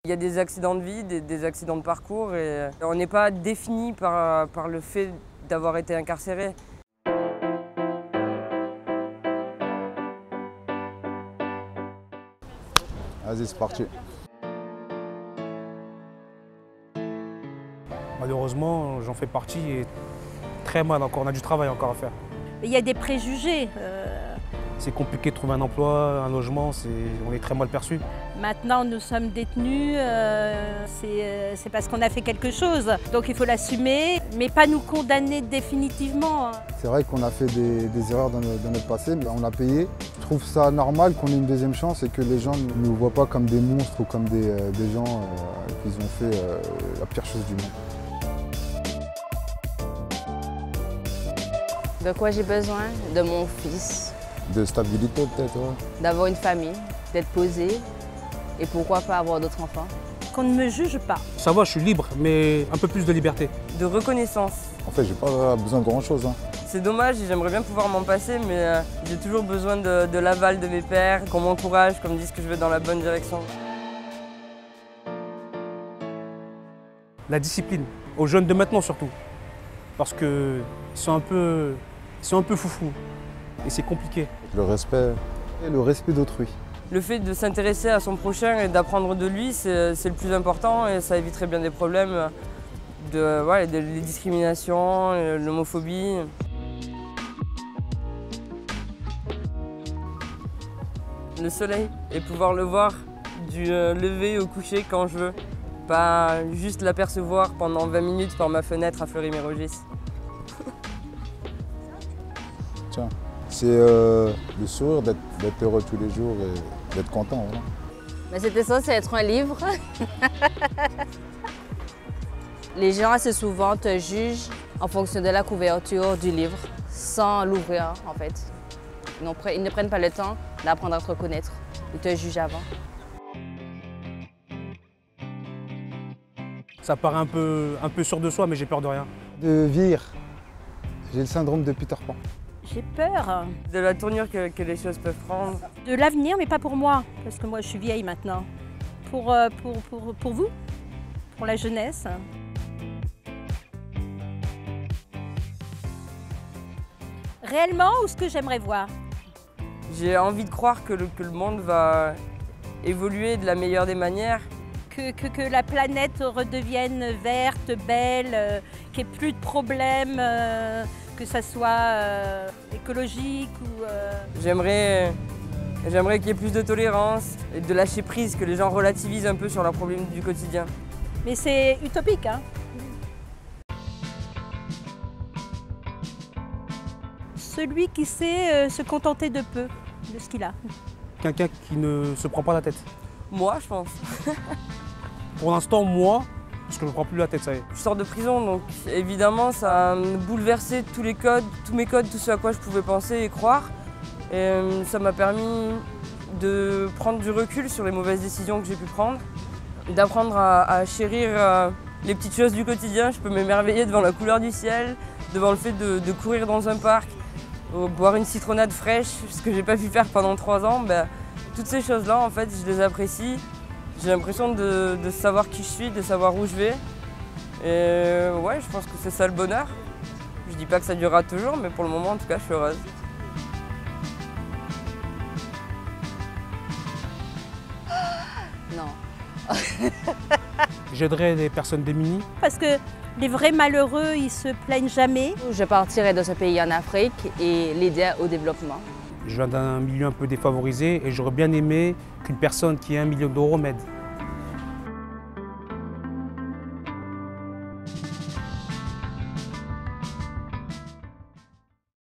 Il y a des accidents de vie, des accidents de parcours et on n'est pas défini par le fait d'avoir été incarcéré. Vas-y, c'est parti. Malheureusement, j'en fais partie et très mal encore. On a du travail encore à faire. Il y a des préjugés. C'est compliqué de trouver un emploi, un logement, on est très mal perçu. Maintenant, nous sommes détenus, c'est parce qu'on a fait quelque chose. Donc il faut l'assumer, mais pas nous condamner définitivement. C'est vrai qu'on a fait des erreurs dans notre passé, mais on a payé. Je trouve ça normal qu'on ait une deuxième chance et que les gens ne nous voient pas comme des monstres ou comme des gens qui ont fait la pire chose du monde. De quoi j'ai besoin? De mon fils. De stabilité peut-être, ouais. D'avoir une famille, d'être posé et pourquoi pas avoir d'autres enfants. Qu'on ne me juge pas. Ça va, je suis libre, mais un peu plus de liberté. De reconnaissance. En fait, j'ai pas besoin de grand-chose. C'est dommage, j'aimerais bien pouvoir m'en passer, mais j'ai toujours besoin de l'aval de mes pères, qu'on m'encourage, qu'on me dise que je vais dans la bonne direction. La discipline, aux jeunes de maintenant surtout, parce qu'ils sont un peu foufous et c'est compliqué. Le respect et le respect d'autrui. Le fait de s'intéresser à son prochain et d'apprendre de lui, c'est le plus important et ça éviterait bien des problèmes des discriminations, l'homophobie. Le soleil et pouvoir le voir du lever au coucher quand je veux. Pas juste l'apercevoir pendant 20 minutes par ma fenêtre à Fleury-Mérogis. Tiens, c'est le sourire d'être heureux tous les jours et d'être content. Voilà. Mais c'était censé être un livre. Les gens assez souvent te jugent en fonction de la couverture du livre, sans l'ouvrir en fait. Ils ne prennent pas le temps d'apprendre à te reconnaître. Ils te jugent avant. Ça paraît un peu sûr de soi, mais j'ai peur de rien. De vieillir. J'ai le syndrome de Peter Pan. J'ai peur. De la tournure que les choses peuvent prendre. De l'avenir, mais pas pour moi, parce que moi je suis vieille maintenant. Pour vous, pour la jeunesse. Réellement, ou ce que j'aimerais voir? J'ai envie de croire que le monde va évoluer de la meilleure des manières. Que la planète redevienne verte, belle, qu'il n'y ait plus de problèmes, que ça soit écologique ou... J'aimerais qu'il y ait plus de tolérance et de lâcher prise, que les gens relativisent un peu sur leurs problèmes du quotidien. Mais c'est utopique, hein. Celui qui sait se contenter de peu, de ce qu'il a. Quelqu'un qui ne se prend pas la tête. Moi, je pense. Pour l'instant, moi, parce que je ne me prends plus la tête, ça y est. Je sors de prison, donc évidemment, ça a bouleversé tous mes codes, tout ce à quoi je pouvais penser et croire. Et ça m'a permis de prendre du recul sur les mauvaises décisions que j'ai pu prendre, d'apprendre à chérir les petites choses du quotidien. Je peux m'émerveiller devant la couleur du ciel, devant le fait de courir dans un parc, boire une citronnade fraîche, ce que j'ai pas pu faire pendant 3 ans. Toutes ces choses-là, en fait, je les apprécie. J'ai l'impression de savoir qui je suis, de savoir où je vais. Et ouais, je pense que c'est ça le bonheur. Je dis pas que ça durera toujours, mais pour le moment, en tout cas, je suis heureuse. Non. J'aiderais les personnes démunies. Parce que les vrais malheureux, ils se plaignent jamais. Je partirai de ce pays en Afrique et l'aider au développement. Je viens d'un milieu un peu défavorisé et j'aurais bien aimé qu'une personne qui a 1 million d'euros m'aide.